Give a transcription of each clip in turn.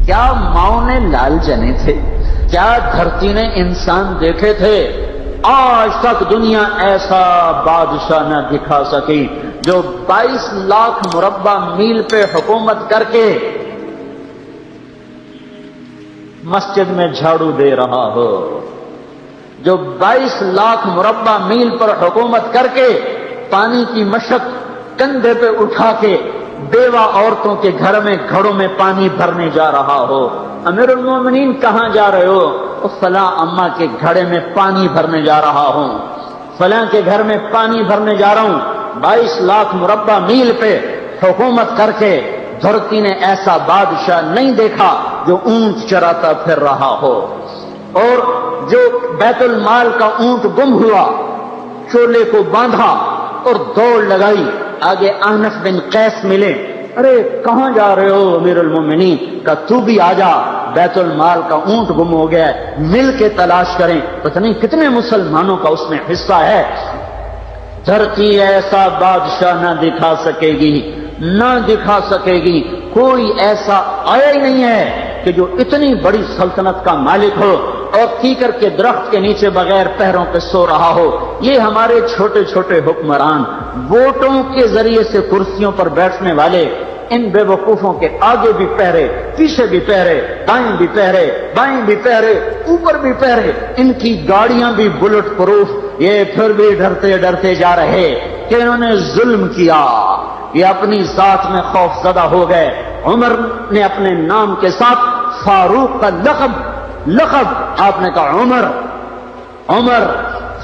کیا ماؤں نے لال جنے تھے؟ کیا دھرتی نے انسان دیکھے تھے؟ آج تک دنیا ایسا بادشاہ نہ دکھا سکی جو 22 لاکھ مربع میل پہ حکومت کر کے مسجد میں جھاڑو دے رہا ہو، جو 22 لاکھ مربع میل پر حکومت کر کے پانی کی مشق کندھے پہ اٹھا کے بیوہ عورتوں کے گھر میں گھڑوں میں پانی بھرنے جا رہا ہو۔ امیر المومنین کہاں جا رہے ہو؟ فلاں اماں کے گھڑے میں پانی بھرنے جا رہا ہوں، فلاں کے گھر میں پانی بھرنے جا رہا ہوں۔ 22 لاکھ مربع میل پہ حکومت کر کے دھرتی نے ایسا بادشاہ نہیں دیکھا جو اونٹ چراتا پھر رہا ہو۔ اور جو بیت المال کا اونٹ گم ہوا، چولے کو باندھا اور دوڑ لگائی، آگے احنف بن قیس ملے، ارے کہاں جا رہے ہو امیر المومنین؟ کہا تو بھی آجا، بیت المال کا اونٹ گم ہو گیا ہے، مل کے تلاش کریں۔ پتہ نہیں کتنے مسلمانوں کا اس میں حصہ ہے۔ دھرتی ایسا بادشاہ نہ دکھا سکے گی، نہ دکھا سکے گی، کوئی ایسا آیا ہی نہیں ہے کہ جو اتنی بڑی سلطنت کا مالک ہو اور کیکر کے درخت کے نیچے بغیر پیروں پہ سو رہا ہو۔ یہ ہمارے چھوٹے چھوٹے حکمران، ووٹوں کے ذریعے سے کرسیوں پر بیٹھنے والے، ان بے وقوفوں کے آگے بھی پہرے، پیچھے بھی پہرے، دائیں بھی پہرے، بائیں بھی پہرے، اوپر بھی پہرے، ان کی گاڑیاں بھی بلٹ پروف، یہ پھر بھی ڈرتے ڈرتے جا رہے کہ انہوں نے ظلم کیا، یہ اپنی ذات میں خوف زدہ ہو گئے۔ عمر نے اپنے نام کے ساتھ فاروق کا لقب آپ نے کہا عمر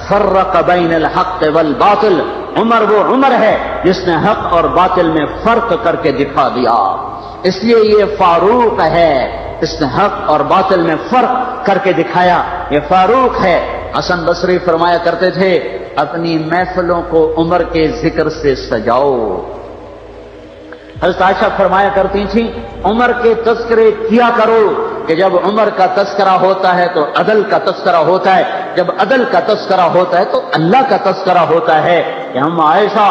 فرق بین الحق والباطل، عمر وہ عمر ہے جس نے حق اور باطل میں فرق کر کے دکھا دیا، اس لیے یہ فاروق ہے، اس نے حق اور باطل میں فرق کر کے دکھایا، یہ فاروق ہے۔ حسن بصری فرمایا کرتے تھے اپنی محفلوں کو عمر کے ذکر سے سجاؤ۔ حضرت عائشہ فرمایا کرتی تھیں عمر کے تذکرے کیا کرو کہ جب عمر کا تذکرہ ہوتا ہے تو عدل کا تذکرہ ہوتا ہے، جب عدل کا تذکرہ ہوتا ہے تو اللہ کا تذکرہ ہوتا ہے۔ کہ ہم عائشہ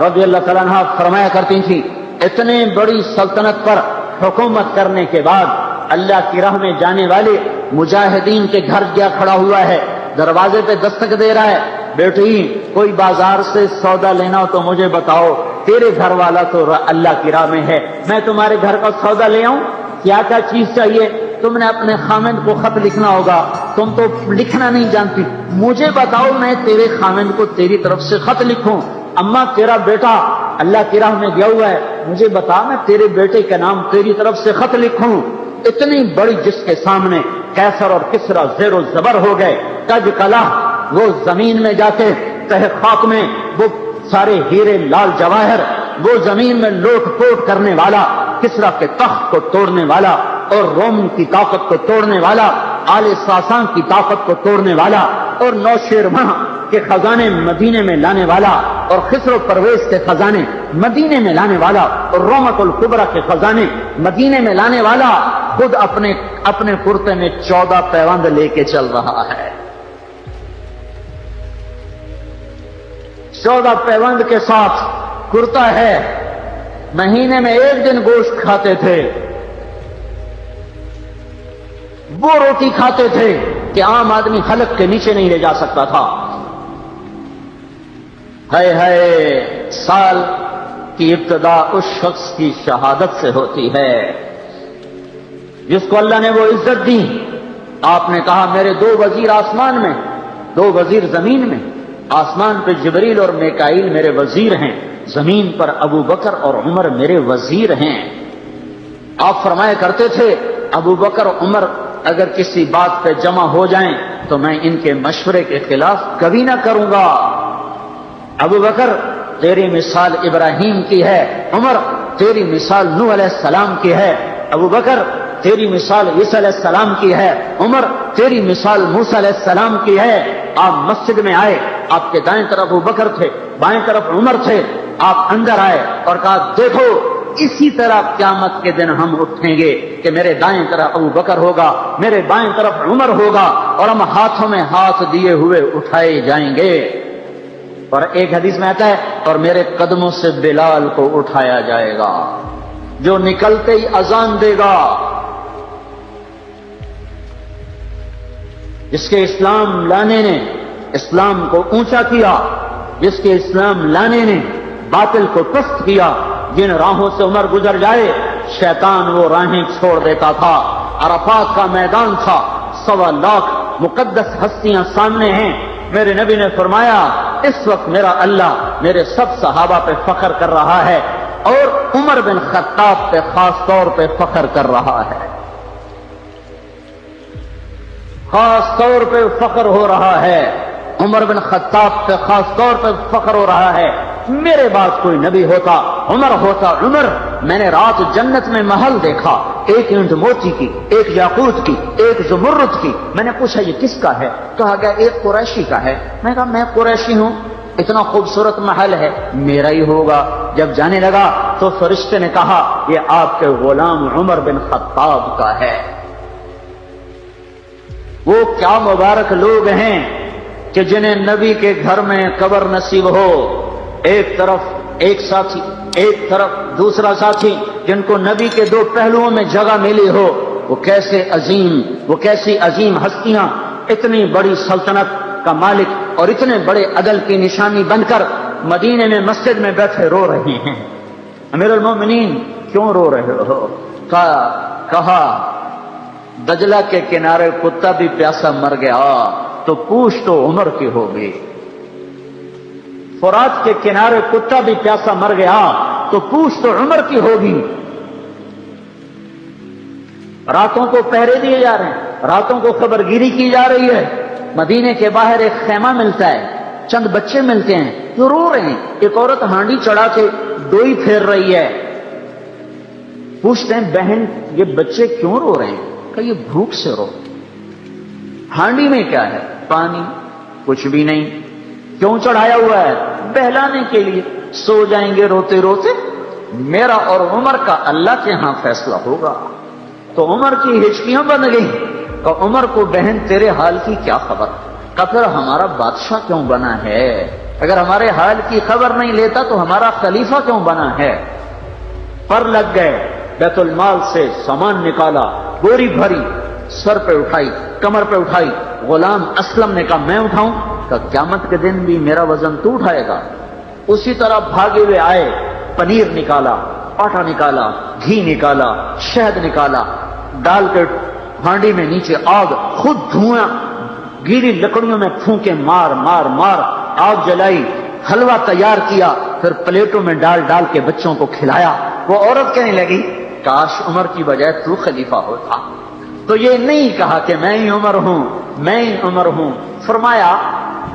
رضی اللہ تعالیٰ عنہ فرمایا کرتی تھیں اتنے بڑی سلطنت پر حکومت کرنے کے بعد اللہ کی راہ میں جانے والے مجاہدین کے گھر گیا کھڑا ہوا ہے، دروازے پہ دستک دے رہا ہے، بیٹی کوئی بازار سے سودا لینا ہو تو مجھے بتاؤ، تیرے گھر والا تو اللہ کی راہ میں ہے، میں تمہارے گھر کا سودا لے آؤں، کیا کیا چیز چاہیے؟ تم نے اپنے خامند کو خط لکھنا ہوگا، تم تو لکھنا نہیں جانتی، مجھے بتاؤ میں تیرے خامند کو تیری طرف سے خط لکھوں۔ اماں تیرا بیٹا اللہ کی راہ میں گیا ہوا ہے، مجھے بتا میں تیرے بیٹے کے نام تیری طرف سے خط لکھوں۔ اتنی بڑی جس کے سامنے کیسر اور کسرا زیر و زبر ہو گئے، کج کلا، وہ زمین میں جاتے تہ خاک میں وہ سارے ہیرے لال جواہر، وہ زمین میں لوٹ پوٹ کرنے والا، کسرا کے تخت کو توڑنے والا اور روم کی طاقت کو توڑنے والا، آل ساسان کی طاقت کو توڑنے والا اور نوشیروان کے خزانے مدینے میں لانے والا اور خسرو پرویز کے خزانے مدینے میں لانے والا اور رومت الکبرى کے خزانے مدینے میں لانے والا خود اپنے کرتے میں 14 پیوند لے کے چل رہا ہے۔ 14 پیوند کے ساتھ کرتا ہے، مہینے میں 1 دن گوشت کھاتے تھے، وہ روٹی کھاتے تھے کہ عام آدمی حلق کے نیچے نہیں لے جا سکتا تھا۔ ہے سال کی ابتدا اس شخص کی شہادت سے ہوتی ہے جس کو اللہ نے وہ عزت دی۔ آپ نے کہا میرے 2 وزیر آسمان میں، 2 وزیر زمین میں، آسمان پہ جبریل اور میکائیل میرے وزیر ہیں، زمین پر ابو بکر اور عمر میرے وزیر ہیں۔ آپ فرمایا کرتے تھے ابو بکر عمر اگر کسی بات پہ جمع ہو جائیں تو میں ان کے مشورے کے خلاف کبھی نہ کروں گا۔ ابو بکر تیری مثال ابراہیم کی ہے، عمر تیری مثال نوح علیہ السلام کی ہے، ابو بکر تیری مثال عیسیٰ علیہ السلام کی ہے، عمر تیری مثال موسیٰ علیہ السلام کی ہے۔ آپ مسجد میں آئے، آپ کے دائیں طرف ابو بکر تھے، بائیں طرف عمر تھے، آپ اندر آئے اور کہا دیکھو اسی طرح قیامت کے دن ہم اٹھیں گے کہ میرے دائیں طرف ابو بکر ہوگا، میرے بائیں طرف عمر ہوگا اور ہم ہاتھوں میں ہاتھ دیے ہوئے اٹھائے جائیں گے۔ اور ایک حدیث میں آتا ہے اور میرے قدموں سے بلال کو اٹھایا جائے گا جو نکلتے ہی اذان دے گا، جس کے اسلام لانے نے اسلام کو اونچا کیا، جس کے اسلام لانے نے باطل کو پست کیا، جن راہوں سے عمر گزر جائے شیطان وہ راہیں چھوڑ دیتا تھا۔ عرفات کا میدان تھا، 1.25 لاکھ مقدس ہستیاں سامنے ہیں۔ میرے نبی نے فرمایا اس وقت میرا اللہ میرے سب صحابہ پہ فخر کر رہا ہے اور عمر بن خطاب پہ خاص طور پہ فخر کر رہا ہے، خاص طور پہ فخر ہو رہا ہے، عمر بن خطاب پہ خاص طور پہ فخر ہو رہا ہے۔ میرے بعد کوئی نبی ہوتا عمر ہوتا۔ عمر، میں نے رات جنت میں محل دیکھا، ایک اینٹ موتی کی، ایک یاقوت کی، ایک زمرد کی۔ میں نے پوچھا یہ کس کا ہے؟ کہا گیا ایک قریشی کا ہے۔ میں نے کہا میں قریشی ہوں، اتنا خوبصورت محل ہے، میرا ہی ہوگا۔ جب جانے لگا تو فرشتے نے کہا یہ آپ کے غلام عمر بن خطاب کا ہے۔ وہ کیا مبارک لوگ ہیں کہ جنہیں نبی کے گھر میں قبر نصیب ہو، ایک طرف ایک ساتھی، ایک طرف دوسرا ساتھی، جن کو نبی کے دو پہلوؤں میں جگہ ملی ہو۔ وہ کیسی عظیم ہستیاں اتنی بڑی سلطنت کا مالک اور اتنے بڑے عدل کی نشانی بن کر مدینے میں مسجد میں بیٹھے رو رہے ہیں۔ امیر المومنین کیوں رو رہے ہو؟ کہا دجلہ کے کنارے کتا بھی پیاسا مر گیا تو پوچھ تو عمر کی ہوگی، فرات کے کنارے کتا بھی پیاسا مر گیا تو پوچھ تو عمر کی ہوگی۔ راتوں کو پہرے دیے جا رہے ہیں، راتوں کو خبرگیری کی جا رہی ہے۔ مدینے کے باہر ایک خیمہ ملتا ہے، چند بچے ملتے ہیں جو رو رہے ہیں۔ ایک عورت ہانڈی چڑھا کے ڈوئی پھیر رہی ہے۔ پوچھتے ہیں بہن یہ بچے کیوں رو رہے ہیں؟ کہ یہ بھوک سے رو۔ ہانڈی میں کیا ہے؟ پانی، کچھ بھی نہیں۔ کیوں چڑھایا ہوا ہے؟ بہلانے کے لیے۔ سو جائیں گے روتے روتے، میرا اور عمر کا اللہ کے ہاں فیصلہ ہوگا۔ تو عمر کی ہچکیاں بن گئی کہ عمر کو بہن تیرے حال کی کیا خبر؟ کہ پھر ہمارا بادشاہ کیوں بنا ہے؟ اگر ہمارے حال کی خبر نہیں لیتا تو ہمارا خلیفہ کیوں بنا ہے؟ پر لگ گئے، بیت المال سے سامان نکالا، بوری بھری، سر پہ اٹھائی، کمر پہ اٹھائی۔ غلام اسلم نے کہا میں اٹھاؤں؟ کہ قیامت کے دن بھی میرا وزن تو اٹھائے گا۔ اسی طرح بھاگے ہوئے آئے، پنیر نکالا، آٹا نکالا، گھی نکالا، شہد نکالا، ڈال کے ہانڈی میں نیچے آگ، خود دھواں، گیلی لکڑیوں میں پھونکے مار مار مار آگ جلائی، حلوہ تیار کیا، پھر پلیٹوں میں ڈال ڈال کے بچوں کو کھلایا۔ وہ عورت کہنے لگی کاش عمر کی بجائے تو خلیفہ ہوتا۔ تو یہ نہیں کہا کہ میں ہی عمر ہوں، میں ہی عمر ہوں۔ فرمایا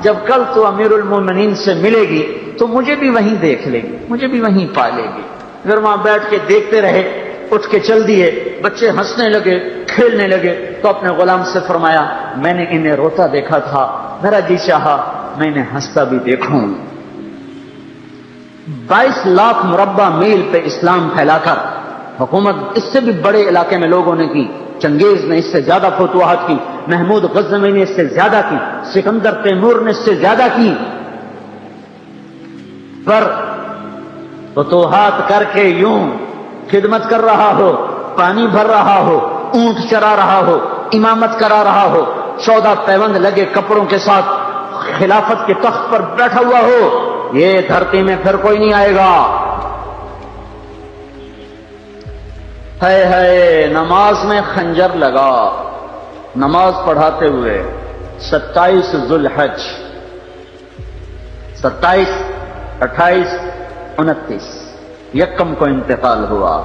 جب کل تو امیر المومنین سے ملے گی تو مجھے بھی وہیں دیکھ لے گی، مجھے بھی وہیں پا لے گی۔ پھر وہاں بیٹھ کے دیکھتے رہے، اٹھ کے چل دیے۔ بچے ہنسنے لگے، کھیلنے لگے، تو اپنے غلام سے فرمایا میں نے انہیں روتا دیکھا تھا، میرا جی چاہا میں انہیں ہنستا بھی دیکھوں۔ 22 لاکھ مربع میل پہ اسلام پھیلا کر حکومت اس سے بھی بڑے علاقے میں لوگوں نے کی۔ چنگیز نے اس سے زیادہ فتوحات کی، محمود غزنوی نے اس سے زیادہ کی، سکندر تیمور نے اس سے زیادہ کی۔ پر فتوحات کر کے یوں خدمت کر رہا ہو، پانی بھر رہا ہو، اونٹ چرا رہا ہو، امامت کرا رہا ہو، 14 پیوند لگے کپڑوں کے ساتھ خلافت کے تخت پر بیٹھا ہوا ہو، یہ دھرتی میں پھر کوئی نہیں آئے گا۔ ہے نماز میں خنجر لگا، نماز پڑھاتے ہوئے 27 ذوالحج، 27، 28، 29 یکم کو انتقال ہوا۔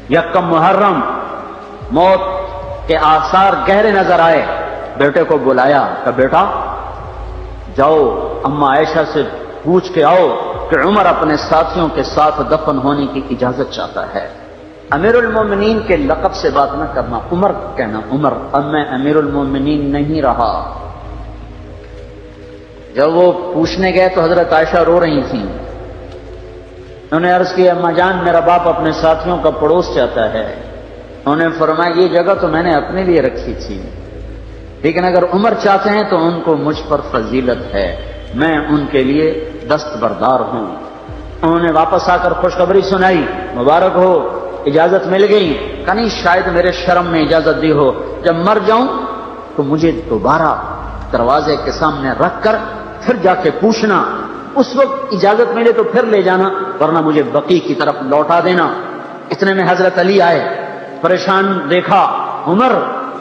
یکم محرم موت کے آثار گہرے نظر آئے۔ بیٹے کو بلایا کہ بیٹا جاؤ اما عائشہ سے پوچھ کے آؤ کہ عمر اپنے ساتھیوں کے ساتھ دفن ہونے کی اجازت چاہتا ہے۔ امیر المومنین کے لقب سے بات نہ کرنا، عمر کہنا، عمر، اب میں امیر المومنین نہیں رہا۔ جب وہ پوچھنے گئے تو حضرت عائشہ رو رہی تھیں۔ انہوں نے عرض کیا اما جان میرا باپ اپنے ساتھیوں کا پڑوس چاہتا ہے۔ انہوں نے فرمایا یہ جگہ تو میں نے اپنے لیے رکھی تھی، لیکن اگر عمر چاہتے ہیں تو ان کو مجھ پر فضیلت ہے، میں ان کے لیے دستبردار ہوں۔ انہوں نے واپس آ کر خوشخبری سنائی، مبارک ہو اجازت مل گئی۔ کہ نہیں شاید میرے شرم میں اجازت دی ہو، جب مر جاؤں تو مجھے دوبارہ دروازے کے سامنے رکھ کر پھر جا کے پوچھنا، اس وقت اجازت ملے تو پھر لے جانا، ورنہ مجھے بقیع کی طرف لوٹا دینا۔ اتنے میں حضرت علی آئے، پریشان دیکھا، عمر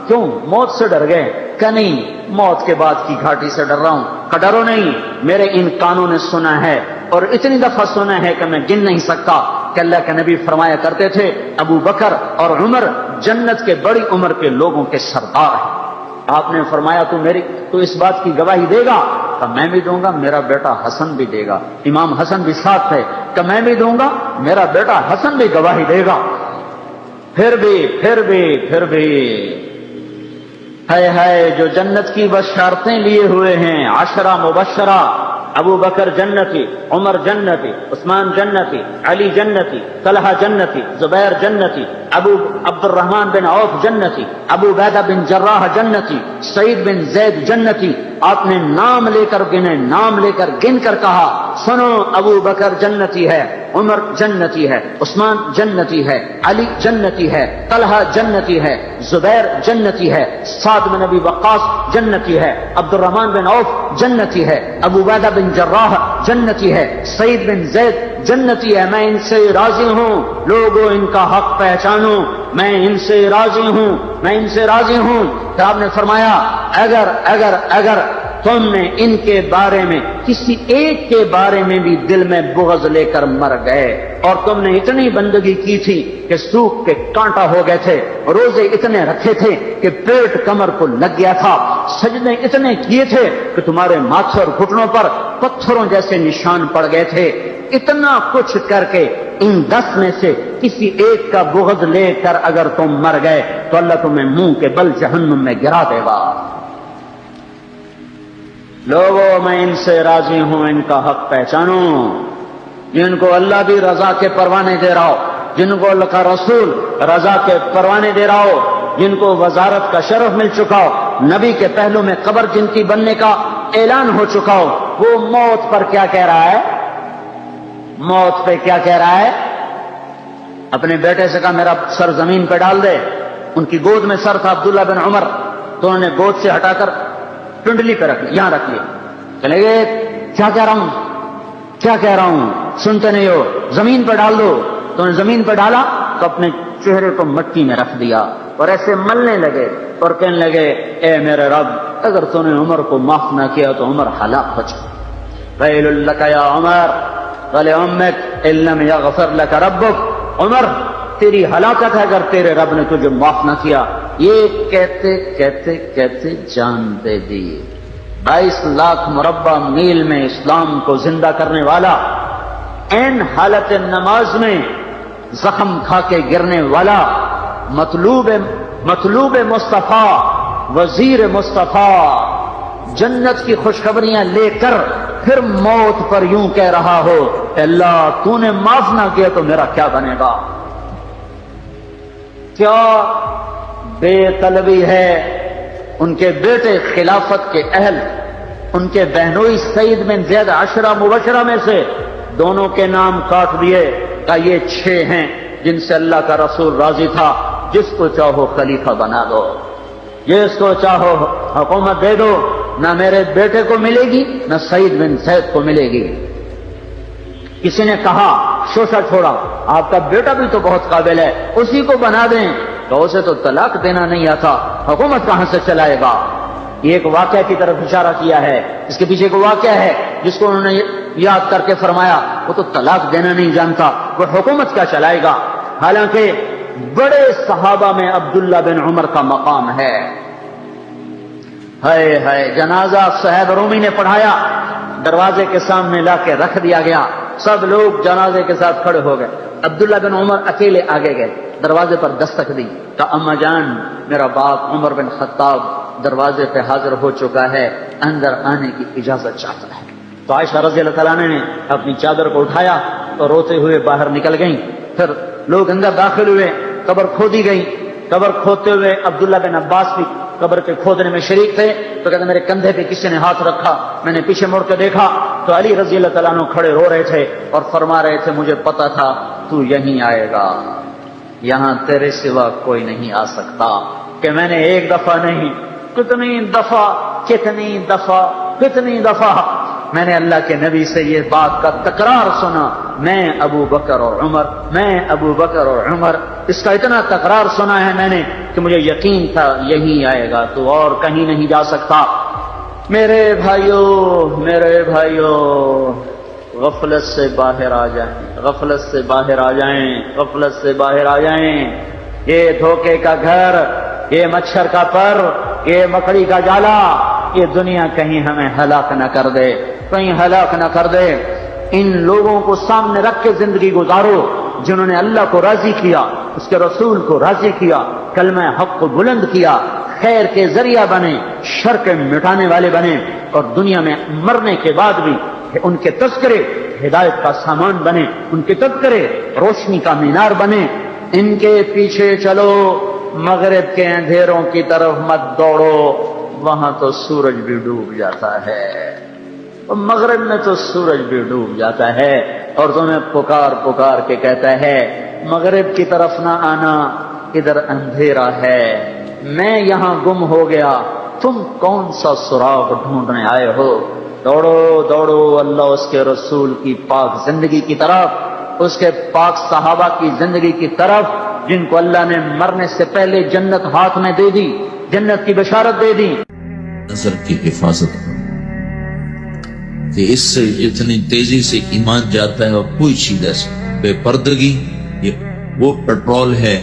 کیوں موت سے ڈر گئے؟ کہ نہیں، موت کے بعد کی گھاٹی سے ڈر رہا ہوں۔ کہ ڈرو نہیں، میرے ان کانوں نے سنا ہے اور اتنی دفعہ سنا ہے کہ میں گن نہیں سکتا کہ اللہ کے نبی فرمایا کرتے تھے ابو بکر اور عمر جنت کے بڑی عمر کے لوگوں کے سردار ہیں۔ آپ نے فرمایا تو اس بات کی گواہی دے گا؟ کہ میں بھی دوں گا، میرا بیٹا حسن بھی دے گا۔ امام حسن بھی ساتھ تھے۔ کہ میں بھی دوں گا، میرا بیٹا حسن بھی گواہی دے گا۔ پھر بھی ہے جو جنت کی بشارتیں لیے ہوئے ہیں، 10 مبشرہ، ابو بکر جنتی، عمر جنتی، عثمان جنتی، علی جنتی، طلحہ جنتی، زبیر جنتی، ابو عبد الرحمن بن عوف جنتی، ابو عبیدہ بن جراح جنتی، سعید بن زید جنتی۔ آپ نے نام لے کر گنے، نام لے کر گن کر کہا، سنو ابو بکر جنتی ہے، عمر جنتی ہے، عثمان جنتی ہے، علی جنتی ہے، طلحہ جنتی ہے، زبیر جنتی ہے، سعد بن ابی وقاص جنتی ہے، عبد الرحمن بن عوف جنتی ہے، ابو عبیدہ بن جراح جنتی ہے، سعید بن زید جنتی ہے۔ میں ان سے راضی ہوں، لوگوں ان کا حق پہچانو، میں ان سے راضی ہوں، میں ان سے راضی ہوں۔ پھر آپ نے فرمایا اگر تم نے ان کے بارے میں کسی ایک کے بارے میں بھی دل میں بغض لے کر مر گئے، اور تم نے اتنی بندگی کی تھی کہ سوکھ کے کانٹا ہو گئے تھے، روزے اتنے رکھے تھے کہ پیٹ کمر کو لگ گیا تھا، سجدے اتنے کیے تھے کہ تمہارے ماتھے اور گھٹنوں پر پتھروں جیسے نشان پڑ گئے تھے، اتنا کچھ کر کے ان 10 میں سے کسی ایک کا بغض لے کر اگر تم مر گئے تو اللہ تمہیں منہ کے بل جہنم میں گرا دے گا۔ لوگوں میں ان سے راضی ہوں، ان کا حق پہچانو، جن کو اللہ بھی رضا کے پروانے دے رہا ہو، جن کو اللہ کا رسول رضا کے پروانے دے رہا ہو، جن کو وزارت کا شرف مل چکا ہو، نبی کے پہلو میں قبر جن کی بننے کا اعلان ہو چکا ہو، وہ موت پر کیا کہہ رہا ہے؟ موت پہ کیا کہہ رہا ہے؟ اپنے بیٹے سے کہا میرا سر زمین پہ ڈال دے۔ ان کی گود میں سر تھا عبداللہ بن عمر، تو انہوں نے گود سے ہٹا کر ٹنڈلی پہ رکھ لیا، یہاں رکھ لیا۔ چلے گئے، کیا کہہ رہا ہوں سنتے نہیں ہو، زمین پہ ڈال دو۔ تو انہوں نے زمین پہ ڈالا تو اپنے چہرے کو مٹی میں رکھ دیا اور ایسے ملنے لگے اور کہنے لگے، اے میرے رب، اگر تو نے عمر کو معاف نہ کیا تو عمر ہلاک ہو جائے۔ ویل لک یا عمر ولامک ان لم یغفر لک ربک، عمر تیری ہلاکت ہے اگر تیرے رب نے تجھے معاف نہ کیا۔ یہ کہتے کہتے کہتے جان دے دی۔ 22 لاکھ مربع میل میں اسلام کو زندہ کرنے والا، این حالت نماز میں زخم کھا کے گرنے والا، مطلوب مصطفیٰ، وزیر مصطفیٰ، جنت کی خوشخبریاں لے کر پھر موت پر یوں کہہ رہا ہو، اللہ تو نے معاف نہ کیا تو میرا کیا بنے گا؟ کیا بے طلبی ہے۔ ان کے بیٹے خلافت کے اہل، ان کے بہنوئی سعید بن زید 10 مبشرہ میں سے دونوں کے نام کاٹ دیے کہ یہ 6 ہیں جن سے اللہ کا رسول راضی تھا، جس کو چاہو خلیفہ بنا دو، جس کو چاہو حکومت دے دو، نہ میرے بیٹے کو ملے گی نہ سعید بن زید کو ملے گی۔ کسی نے کہا شوشہ چھوڑا، آپ کا بیٹا بھی تو بہت قابل ہے، اسی کو بنا دیں۔ تو اسے تو طلاق دینا نہیں آتا، حکومت کہاں سے چلائے گا؟ یہ ایک واقعہ کی طرف اشارہ کیا ہے، اس کے پیچھے ایک واقعہ ہے جس کو انہوں نے یاد کر کے فرمایا وہ تو طلاق دینا نہیں جانتا، وہ حکومت کیا چلائے گا؟ حالانکہ بڑے صحابہ میں عبداللہ بن عمر کا مقام ہے۔ ہے جنازہ صہیب رومی نے پڑھایا، دروازے کے سامنے لا کے رکھ دیا گیا، سب لوگ جنازے کے ساتھ کھڑے ہو گئے، عبداللہ بن عمر اکیلے آگے گئے، دروازے پر دستک دی، کہا اما جان میرا باپ عمر بن خطاب دروازے پہ حاضر ہو چکا ہے، اندر آنے کی اجازت چاہتا ہے۔ تو عائشہ رضی اللہ تعالیٰ نے اپنی چادر کو اٹھایا تو روتے ہوئے باہر نکل گئیں۔ پھر لوگ اندر داخل ہوئے، قبر کھودی گئی، قبر کھودتے ہوئے عبداللہ بن عباس بھی قبر کے کھودنے میں شریک تھے۔ تو کہتے میرے کندھے پہ کسی نے ہاتھ رکھا، میں نے پیچھے مڑ کے دیکھا تو علی رضی اللہ تعالیٰ عنہ کھڑے رو رہے تھے اور فرما رہے تھے مجھے پتا تھا تو یہیں آئے گا، یہاں تیرے سوا کوئی نہیں آ سکتا، کہ میں نے ایک دفعہ نہیں کتنی دفعہ میں نے اللہ کے نبی سے یہ بات کا تکرار سنا، میں ابو بکر اور عمر، اس کا اتنا تکرار سنا ہے میں نے کہ مجھے یقین تھا یہی آئے گا، تو اور کہیں نہیں جا سکتا۔ میرے بھائیوں، غفلت سے باہر آ جائیں، یہ دھوکے کا گھر، یہ مچھر کا پر، یہ مکڑی کا جالا، یہ دنیا کہیں ہمیں ہلاک نہ کر دے۔ ان لوگوں کو سامنے رکھ کے زندگی گزارو جنہوں نے اللہ کو راضی کیا، اس کے رسول کو راضی کیا، کلمہ حق کو بلند کیا، خیر کے ذریعہ بنے، شر کے مٹانے والے بنے، اور دنیا میں مرنے کے بعد بھی ان کے تذکرے ہدایت کا سامان بنے، ان کے تذکرے روشنی کا مینار بنے۔ ان کے پیچھے چلو، مغرب کے اندھیروں کی طرف مت دوڑو، وہاں تو سورج بھی ڈوب جاتا ہے، مغرب میں تو سورج بھی ڈوب جاتا ہے، اور تمہیں پکار کے کہتا ہے مغرب کی طرف نہ آنا، ادھر اندھیرا ہے، میں یہاں گم ہو گیا، تم کون سا سراغ ڈھونڈنے آئے ہو؟ دوڑو اللہ اس کے رسول کی پاک زندگی کی طرف، اس کے پاک صحابہ کی زندگی کی طرف، جن کو اللہ نے مرنے سے پہلے جنت ہاتھ میں دے دی، جنت کی بشارت دے دی۔ نظر کی حفاظت کرو کہ اس سے اتنی تیزی سے ایمان جاتا ہے، اور کوئی چیز ایسی بے پردگی یہ وہ پیٹرول ہے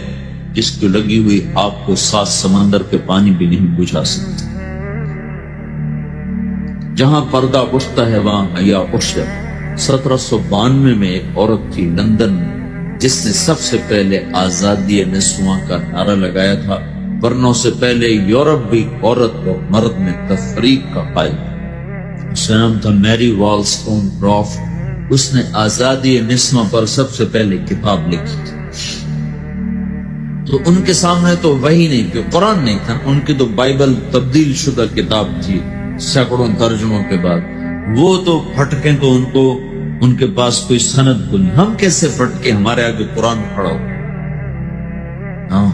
جس کو لگی ہوئی آگ کو 7 سمندر کے پانی بھی نہیں بجھا سکتے۔ جہاں پردہ اٹھتا ہے وہاں حیا اٹھ جاتا۔ 1792 میں ایک عورت تھی لندن میں جس نے سب سے پہلے آزادی نسواں کا نعرہ لگایا تھا، ورنہ سے پہلے یورپ بھی عورت اور مرد میں تفریق کا قائل۔ اس کا نام تھا میری والسٹون کرافٹ۔ اس نے آزادی نسواں پر سب سے پہلے کتاب لکھی تھی۔ تو ان کے سامنے تو وہی نہیں کہ قرآن نہیں تھا، ان کی تو بائبل تبدیل شدہ کتاب تھی سینکڑوں ترجموں کے بعد۔ وہ تو پھٹکے تو ان کے پاس کوئی سند کو نہیں، ہم کیسے پھٹکے؟ ہمارے آگے قرآن کھڑا ہو،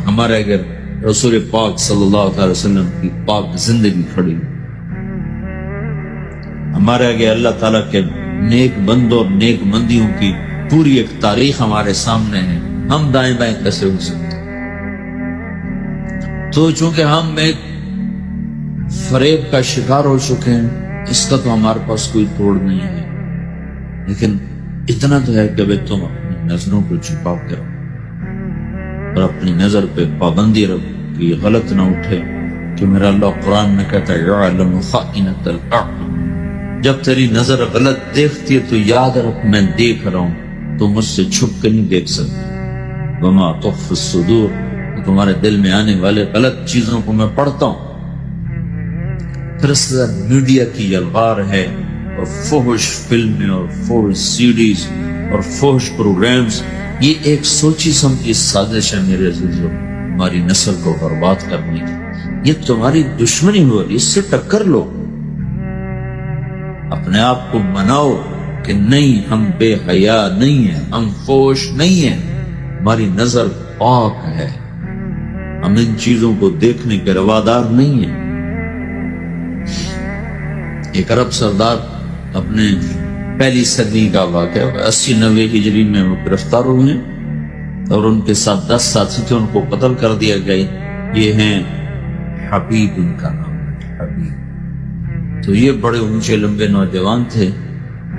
ہمارے آگے رسول پاک صلی اللہ علیہ وسلم کی پاک زندگی کھڑی، ہمارے آگے اللہ تعالیٰ کے نیک بندوں اور نیک مندیوں کی پوری ایک تاریخ ہمارے سامنے ہے، ہم دائیں بائیں کیسے ہو سکتے؟ تو چونکہ ہم ایک فریب کا شکار ہو چکے ہیں، اس کا تو ہمارے پاس کوئی توڑ نہیں ہے، لیکن اتنا تو ہے کہ تم اپنی نظروں کو چھپا کے رکھو اور اپنی نظر پہ پابندی رکھو کہ یہ غلط نہ اٹھے، کہ میرا اللہ قرآن میں کہتا ہے یعلم خائنۃ الاعین۔ جب تیری نظر غلط دیکھتی ہے تو یاد رکھ میں دیکھ رہا ہوں، تو مجھ سے چھپ کے نہیں دیکھ سکتی۔ وما تخفی الصدور، تمہارے دل میں آنے والے غلط چیزوں کو میں پڑھتا ہوں۔ پھر میڈیا کی یلغار ہے، اور فحش فلمیں اور فحش سیڈیز اور فحش پروگرامز، یہ ایک سوچی سمجھی سازش ہے میرے عزیزو، ہماری نسل کو برباد کرنے کی۔ یہ تمہاری دشمنی ہو رہی، اس سے ٹکر لو، اپنے آپ کو مناؤ کہ نہیں، ہم بے حیا نہیں ہیں، ہم فحش نہیں ہیں، ہماری نظر پاک ہے، ہم ان چیزوں کو دیکھنے کے روادار نہیں ہیں۔ ایک عرب سردار اپنے پہلی صدی کا واقعہ 80-90 ہجری میں وہ گرفتار ہوئے، اور ان کے ساتھ 10 ساتھی تھے، ان کو قتل کر دیا گیا۔ یہ ہیں حبیب، ان کا نام حبیب۔ تو یہ بڑے اونچے لمبے نوجوان تھے،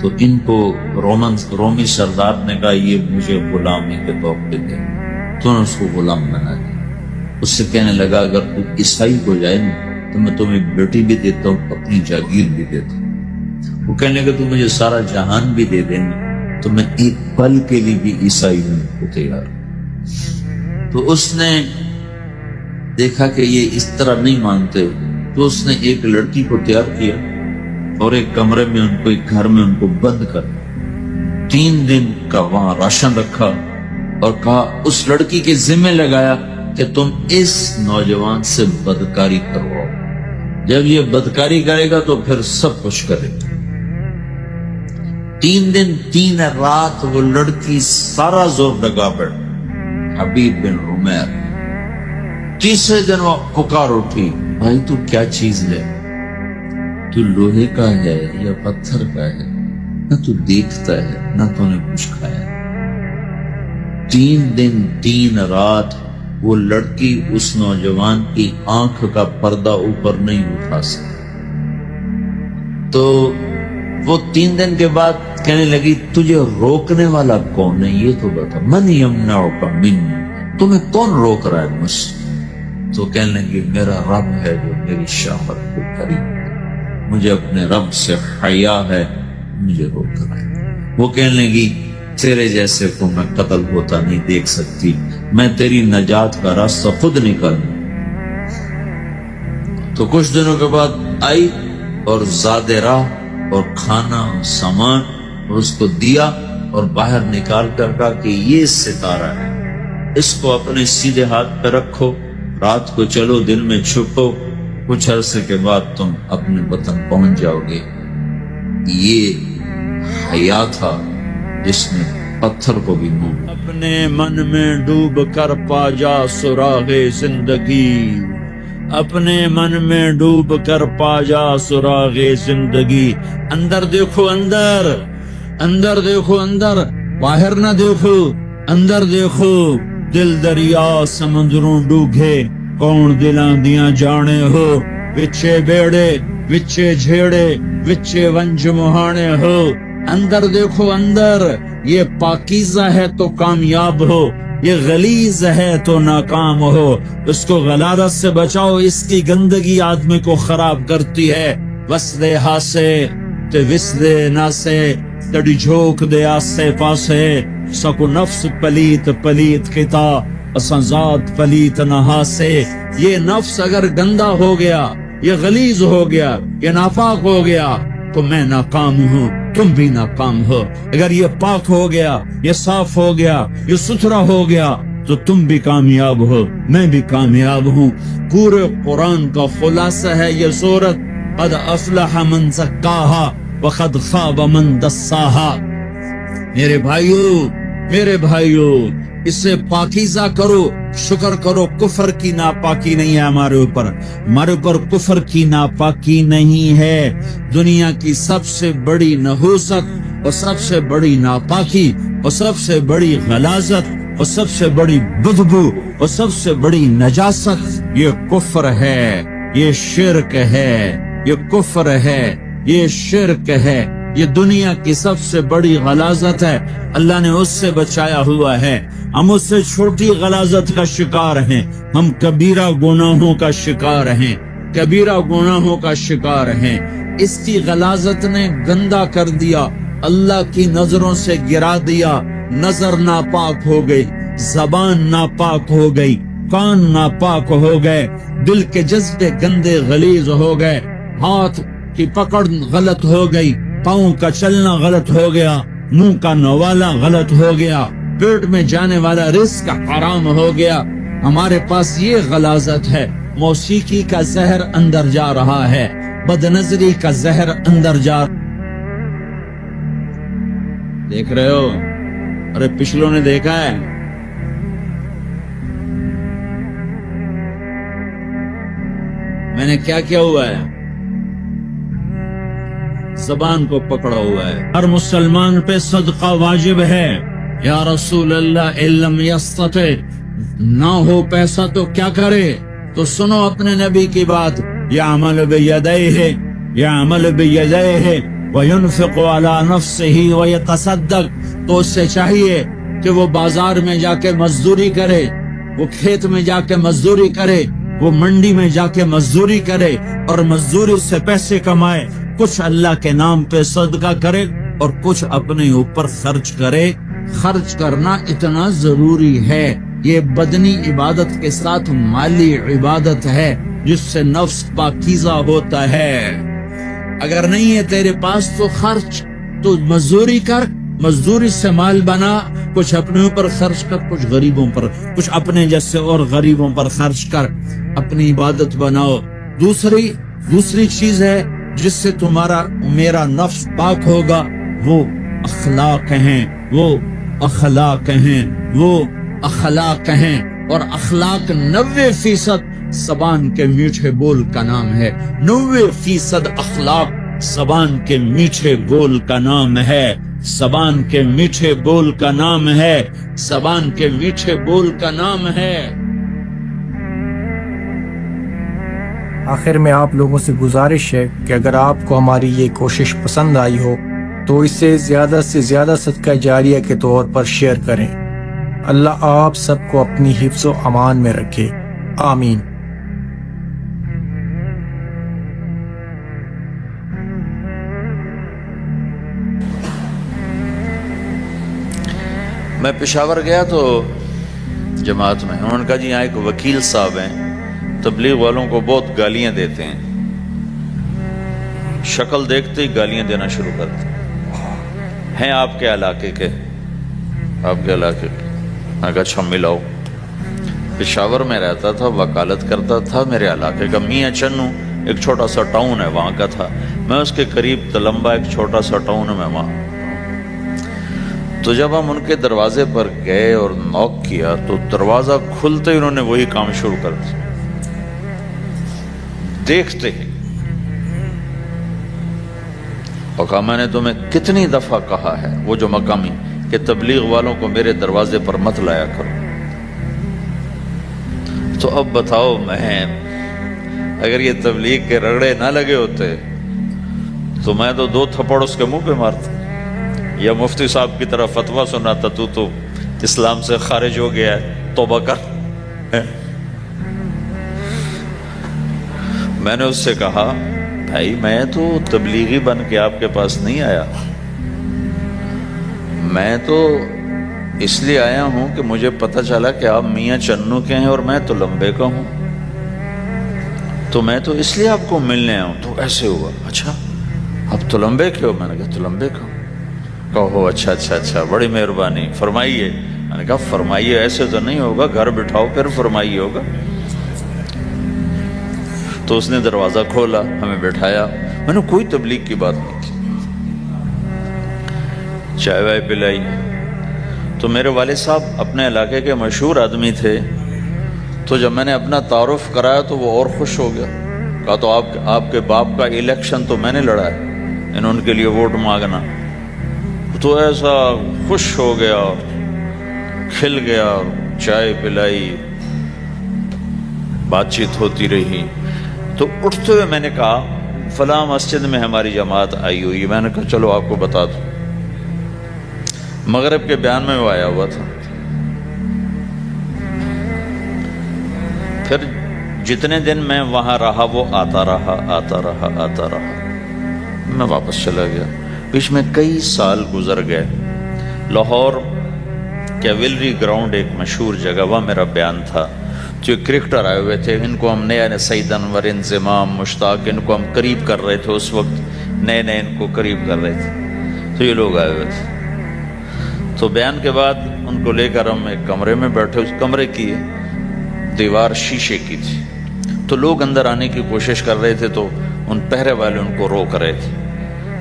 تو ان کو رومی سردار نے کہا یہ مجھے غلامی کے طور پہ دے، تو نے اس کو غلام بنا دیا۔ اس سے کہنے لگا اگر تو عیسائی ہو جائے نا تو میں تمہیں بیٹی بھی دیتا ہوں، اپنی جاگیر بھی دیتا ہوں۔ وہ کہنے لگا تو مجھے سارا جہان بھی دے دینا تو میں ایک پل کے لیے بھی عیسائی ہوں کو تیار۔ تو اس نے دیکھا کہ یہ اس طرح نہیں مانتے، تو اس نے ایک لڑکی کو تیار کیا اور ایک کمرے میں ان کو، ایک گھر میں ان کو بند کر 3 دن کا وہاں راشن رکھا، اور کہا اس لڑکی کے ذمہ لگایا کہ تم اس نوجوان سے بدکاری کرواؤ، جب یہ بدکاری کرے گا تو پھر سب کچھ کرے گا۔ 3 دن 3 رات وہ لڑکی سارا زور لگا بیٹھ، حبیب بن عمیر تیسرے دن وہ پکار اٹھی، بھائی تو کیا چیز ہے؟ تو لوہے کا ہے یا پتھر کا ہے؟ نہ تو دیکھتا ہے نہ تو نے کچھ کھایا۔ 3 دن 3 رات وہ لڑکی اس نوجوان کی آنکھ کا پردہ اوپر نہیں اٹھا سکی۔ تو وہ 3 دن کے بعد کہنے لگی تجھے روکنے والا کون ہے یہ تو بتا، من یمنعک منی، تمہیں کون روک رہا ہے مجھ سے؟ تو کہنے لگی میرا رب ہے جو میری شہوت کو قریب ہے، مجھے اپنے رب سے حیا ہے، مجھے روک رہا ہے۔ وہ کہنے لگی تیرے جیسے کو میں قتل ہوتا نہیں دیکھ سکتی، میں تیری نجات کا راستہ خود نکالوں۔ تو کچھ دنوں کے بعد آئی اور زاد راہ اور کھانا اور سامان اور اس کو دیا اور باہر نکال کر کہا کہ یہ ستارہ ہے، اس کو اپنے سیدھے ہاتھ پہ رکھو، رات کو چلو دن میں چھپو، کچھ عرصے کے بعد تم اپنے وطن پہنچ جاؤ گے۔ یہ حیا تھا جس نے پتھر کو بھی موم۔ اپنے من میں ڈوب کر پا جا سراغ زندگی، اپنے من میں ڈوب کر پا جا سراغ زندگی۔ اندر دیکھو اندر، اندر دیکھو اندر، باہر نہ دیکھو، اندر دیکھو۔ دل دریا سمندروں ڈوگے، کون دلاں دیاں جانے ہو، وچے بیڑے وچے جھیڑے وچے ونج مہانے ہو۔ اندر دیکھو اندر، یہ پاکیزہ ہے تو کامیاب ہو، یہ غلیظ ہے تو ناکام ہو۔ اس کو غلازت سے بچاؤ، اس کی گندگی آدمی کو خراب کرتی ہے۔ وسدے ہاسے تے وسدے ناسے، تڑی جھوک دے آسے پاسے، سکو نفس پلیت پلیت کتا، اساں ذات پلیت نہاسے۔ یہ نفس اگر گندا ہو گیا، یہ غلیظ ہو گیا، یہ ناپاک ہو گیا تو میں ناکام ہوں، تم بھی ناکام ہو۔ اگر یہ پاک ہو گیا، یہ صاف ہو گیا، یہ ستھرا ہو گیا تو تم بھی کامیاب ہو، میں بھی کامیاب ہوں۔ پورے قرآن کا خلاصہ ہے یہ سورت، قد افلح من زکاہا وقد خاب من دساہا۔ میرے بھائیو، میرے بھائیو، اسے پاکیزہ کرو، شکر کرو۔ کفر کی ناپاکی نہیں ہے ہمارے اوپر، ہمارے اوپر کفر کی ناپاکی نہیں ہے۔ دنیا کی سب سے بڑی نحوست اور سب سے بڑی ناپاکی اور سب سے بڑی غلاظت اور سب سے بڑی بدبو اور سب سے بڑی نجاست یہ کفر ہے، یہ شرک ہے، یہ کفر ہے، یہ شرک ہے، یہ دنیا کی سب سے بڑی غلاظت ہے۔ اللہ نے اس سے بچایا ہوا ہے، ہم اس سے چھوٹی غلاظت کا شکار ہیں، ہم کبیرہ گناہوں کا شکار ہیں، کبیرہ گناہوں کا شکار ہیں۔ اس کی غلاظت نے گندا کر دیا، اللہ کی نظروں سے گرا دیا، نظر ناپاک ہو گئی، زبان ناپاک ہو گئی، کان ناپاک ہو گئے، دل کے جذبے گندے غلیظ ہو گئے، ہاتھ کی پکڑ غلط ہو گئی، پاؤں کا چلنا غلط ہو گیا، منہ کا نوالا غلط ہو گیا، پیٹ میں جانے والا رزق حرام ہو گیا۔ ہمارے پاس یہ غلاظت ہے۔ موسیقی کا زہر اندر جا رہا ہے، بد نظری کا زہر اندر جا۔ دیکھ رہے ہو؟ ارے پچھلوں نے دیکھا ہے، میں نے کیا کیا ہوا ہے؟ زبان کو پکڑا ہوا ہے۔ ہر مسلمان پہ صدقہ واجب ہے۔ یا رسول اللہ علم یستطع، نہ ہو پیسہ تو کیا کرے؟ تو سنو اپنے نبی کی بات، یعمل بیدیہ، یعمل بیدیہ وینفق علی نفسہ ویتصدق۔ تو اس سے چاہیے کہ وہ بازار میں جا کے مزدوری کرے، وہ کھیت میں جا کے مزدوری کرے، وہ منڈی میں جا کے مزدوری کرے اور مزدوری سے پیسے کمائے، کچھ اللہ کے نام پہ صدقہ کرے اور کچھ اپنے اوپر خرچ کرے۔ خرچ کرنا اتنا ضروری ہے، یہ بدنی عبادت کے ساتھ مالی عبادت ہے جس سے نفس پاکیزہ ہوتا ہے۔ اگر نہیں ہے تیرے پاس تو خرچ، تو مزدوری کر، مزدوری سے مال بنا، کچھ اپنے اوپر خرچ کر، کچھ غریبوں پر، کچھ اپنے جیسے اور غریبوں پر خرچ کر، اپنی عبادت بناؤ۔ دوسری چیز ہے جس سے تمہارا میرا نفس پاک ہوگا، وہ اخلاق ہیں، وہ اخلاق ہیں، وہ اخلاق ہیں۔ اور اخلاق 90% زبان کے میٹھے بول کا نام ہے. 90% اخلاق زبان کے میٹھے بول کا نام ہے. زبان کے میٹھے بول کا نام ہے. زبان کے میٹھے بول کا نام ہے. آخر میں آپ لوگوں سے گزارش ہے کہ اگر آپ کو ہماری یہ کوشش پسند آئی ہو تو اسے زیادہ سے زیادہ صدقہ جاریہ کے طور پر شیئر کریں. اللہ آپ سب کو اپنی حفظ و امان میں رکھے. آمین. میں پشاور گیا تو جماعت میں انہوں نے کہا جی یہاں ایک وکیل صاحب ہیں، تبلیغ والوں کو بہت گالیاں دیتے ہیں، شکل دیکھتے ہی گالیاں دینا شروع کرتے ہیں آپ کے علاقے کے. آپ کے علاقے کے میں کہا اچھا ملاؤ. پشاور میں رہتا تھا، وکالت کرتا تھا. میرے علاقے کا میاں چنو ایک چھوٹا سا ٹاؤن ہے وہاں کا تھا. میں اس کے قریب تلمبا ایک چھوٹا سا ٹاؤن ہے میں وہاں. تو جب ہم ان کے دروازے پر گئے اور نوک کیا تو دروازہ کھلتے ہی انہوں نے وہی کام شروع کر دیا. دیکھتے ہی اور کہا میں نے تمہیں کتنی دفعہ کہا ہے وہ جو مقامی کہ تبلیغ والوں کو میرے دروازے پر مت لایا کرو. تو اب بتاؤ میں اگر یہ تبلیغ کے رگڑے نہ لگے ہوتے تو میں تو 2 تھپڑ اس کے منہ پہ مارتا یا مفتی صاحب کی طرف فتویٰ سناتا تو اسلام سے خارج ہو گیا ہے، توبہ کر. میں نے اس سے کہا بھائی میں تو تبلیغی بن کے آپ کے پاس نہیں آیا، میں تو اس لیے آیا ہوں کہ مجھے پتہ چلا کہ آپ میاں چنو کے ہیں اور میں تو لمبے کا ہوں، تو میں تو اس لیے آپ کو ملنے آیا ہوں. تو ایسے ہوا اچھا اب تو لمبے کے ہو؟ میں نے کہا تو لمبے کا ہوں. کہو اچھا بڑی مہربانی فرمائیے. میں نے کہا فرمائیے ایسے تو نہیں ہوگا، گھر بٹھاؤ پھر فرمائیے ہوگا. تو اس نے دروازہ کھولا، ہمیں بٹھایا. میں نے کوئی تبلیغ کی بات نہیں کی، چائے وائے پلائی. تو میرے والد صاحب اپنے علاقے کے مشہور آدمی تھے، تو جب میں نے اپنا تعارف کرایا تو وہ اور خوش ہو گیا. کہا تو آپ کے باپ کا الیکشن تو میں نے لڑا ہے، انہوں کے لیے ووٹ مانگنا. تو ایسا خوش ہو گیا، کھل گیا، چائے پلائی، بات چیت ہوتی رہی. تو اٹھتے ہوئے میں نے کہا فلاں مسجد میں ہماری جماعت آئی ہوئی ہے. میں نے کہا چلو آپ کو بتا دوں. مغرب کے بیان میں وہ آیا ہوا تھا. پھر جتنے دن میں وہاں رہا وہ آتا رہا. میں واپس چلا گیا. بیچ میں کئی سال گزر گئے. لاہور کیولری گراؤنڈ ایک مشہور جگہ، وہاں میرا بیان تھا. جو کرکٹر آئے ہوئے تھے، ان کو ہم نئے سعید انور، انضمام، مشتاق، ان کو ہم قریب کر رہے تھے. اس وقت نئے ان کو قریب کر رہے تھے. تو یہ لوگ آئے ہوئے تھے. تو بیان کے بعد ان کو لے کر ہم ایک کمرے میں بیٹھے. اس کمرے کی دیوار شیشے کی تھی، تو لوگ اندر آنے کی کوشش کر رہے تھے تو ان پہرے والے ان کو روک رہے تھے.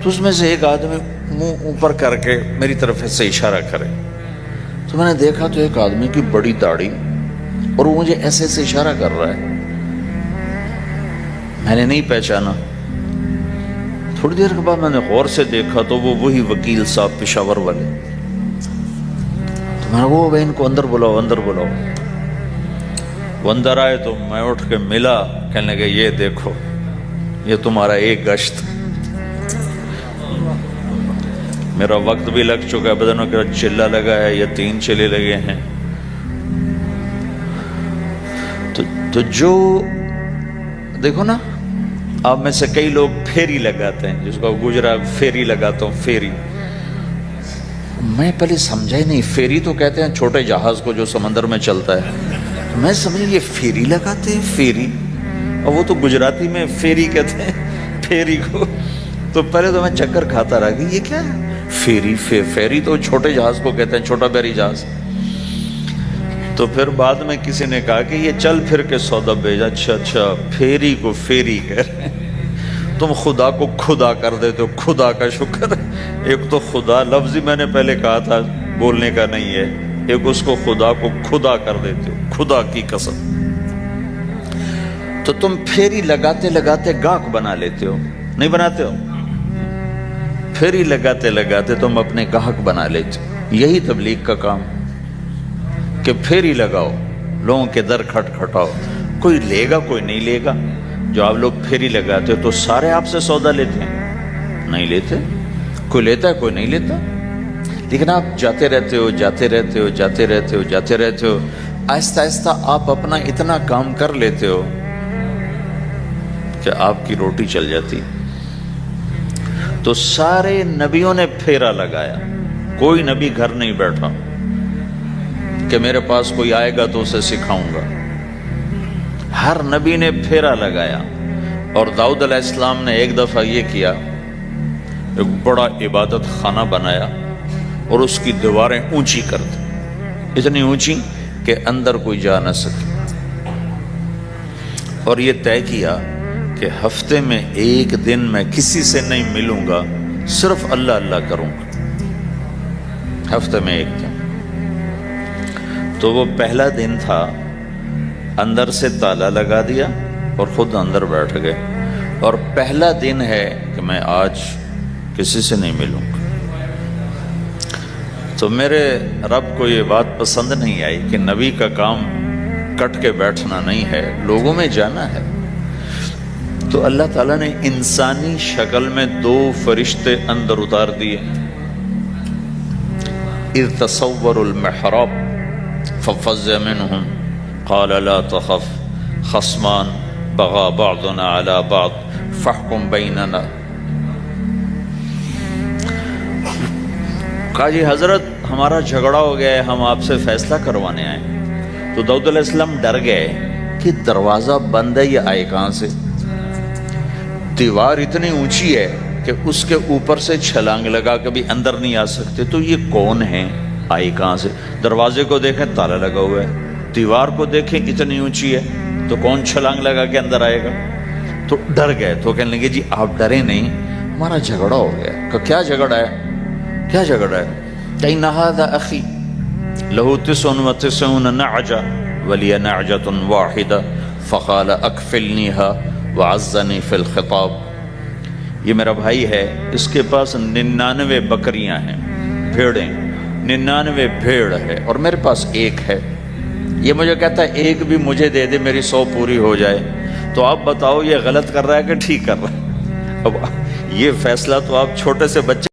تو اس میں سے ایک آدمی منہ اوپر کر کے میری طرف سے اشارہ کرے. تو میں نے دیکھا تو ایک آدمی کی بڑی داڑھی اور وہ مجھے ایسے اشارہ کر رہا ہے. میں نے نہیں پہچانا. تھوڑی دیر کے بعد میں نے غور سے دیکھا تو وہ وہی وکیل صاحب پشاور والے. تو میں نے وہ بھائی ان کو اندر بلاؤ. وہ اندر آئے تو میں اٹھ کے ملا. کہنے لگے یہ دیکھو یہ تمہارا ایک گشت. میرا وقت بھی لگ چکا ہے، بدنوں کا چلہ لگا ہے یا 3 چلے لگے ہیں. تو جو دیکھو نا، آپ میں سے کئی لوگ پھیری لگاتے ہیں، جس کو گجرا پھیری لگاتا ہوں. پھیری میں پہلے سمجھا ہی نہیں. پھیری تو کہتے ہیں چھوٹے جہاز کو جو سمندر میں چلتا ہے. میں سمجھ یہ پھیری لگاتے ہیں، پھیری. اور وہ تو گجراتی میں پھیری کہتے ہیں پھیری کو. تو پہلے تو میں چکر کھاتا رہا کہ یہ کیا ہے پھیری. پھیری تو چھوٹے جہاز کو کہتے ہیں، چھوٹا بحری جہاز. تو پھر بعد میں کسی نے کہا کہ یہ چل پھر کے سودا بھیجا. اچھا پھیری کو پھیری کہہ رہے ہیں. تم خدا کو خدا کر دیتے ہو. خدا کا شکر ہے. ایک تو خدا لفظ ہی میں نے پہلے کہا تھا بولنے کا نہیں ہے. ایک اس کو خدا کو خدا کر دیتے ہو، خدا کی قسم. تو تم پھیری لگاتے لگاتے گاہک بنا لیتے ہو، نہیں بناتے ہو؟ پھیری لگاتے لگاتے تم اپنے گاہک بنا لیتے ہو. یہی تبلیغ کا کام کہ پھیری لگاؤ، لوگوں کے در کھٹکھٹاؤ، کوئی لے گا کوئی نہیں لے گا. جو آپ لوگ پھیری لگاتے ہو تو سارے آپ سے سودا لیتے ہیں؟ نہیں لیتے. کوئی لیتا ہے کوئی نہیں لیتا. لیکن آپ جاتے رہتے ہو جاتے رہتے ہو جاتے رہتے ہو جاتے رہتے ہو، آہستہ آہستہ آپ اپنا اتنا کام کر لیتے ہو کہ آپ کی روٹی چل جاتی. تو سارے نبیوں نے پھیرا لگایا، کوئی نبی گھر نہیں بیٹھا کہ میرے پاس کوئی آئے گا تو اسے سکھاؤں گا. ہر نبی نے پھیرا لگایا. اور داؤد علیہ السلام نے ایک دفعہ یہ کیا، ایک بڑا عبادت خانہ بنایا اور اس کی دیواریں اونچی کر دی، اتنی اونچی کہ اندر کوئی جا نہ سکے. اور یہ طے کیا کہ ہفتے میں ایک دن میں کسی سے نہیں ملوں گا، صرف اللہ اللہ کروں گا، ہفتے میں ایک دن. تو وہ پہلا دن تھا، اندر سے تالا لگا دیا اور خود اندر بیٹھ گئے. اور پہلا دن ہے کہ میں آج کسی سے نہیں ملوں گا. تو میرے رب کو یہ بات پسند نہیں آئی کہ نبی کا کام کٹ کے بیٹھنا نہیں ہے، لوگوں میں جانا ہے. تو اللہ تعالیٰ نے انسانی شکل میں 2 فرشتے اندر اتار دیے. اذ تصوروا المحراب ففزع منهم قال لا تخف خصمان بغى بعضنا على بعض فاحكم بيننا. کہا جی حضرت ہمارا جھگڑا ہو گیا ہے، ہم آپ سے فیصلہ کروانے آئے. تو داؤد علیہ السلام ڈر گئے کہ دروازہ بند ہے، یہ آئے کہاں سے؟ دیوار اتنی اونچی ہے کہ اس کے اوپر سے چھلانگ لگا کے بھی اندر نہیں آ سکتے. تو یہ کون ہیں، آئے کہاں سے؟ دروازے کو دیکھیں تالا لگا ہوا ہے، دیوار کو دیکھیں اتنی اونچی ہے، تو کون چھلانگ لگا کے اندر آئے گا؟ تو ڈر گئے. تو کہنے لگے جی آپ ڈرے نہیں، ہمارا جھگڑا ہو گیا. کہ کیا جھگڑا ہے؟ کیا جھگڑا ہے؟ إن هذا أخي له 99 نعجة ولي نعجة واحدة فقال أكفلنيها وعزني في الخطاب. یہ میرا بھائی ہے، اس کے پاس 99 بکریاں ہیں، بھیڑیں، 99 بھیڑ ہے، اور میرے پاس ایک ہے. یہ مجھے کہتا ہے ایک بھی مجھے دے دے، میری 100 پوری ہو جائے. تو آپ بتاؤ یہ غلط کر رہا ہے کہ ٹھیک کر رہا ہے؟ اب یہ فیصلہ تو آپ چھوٹے سے بچے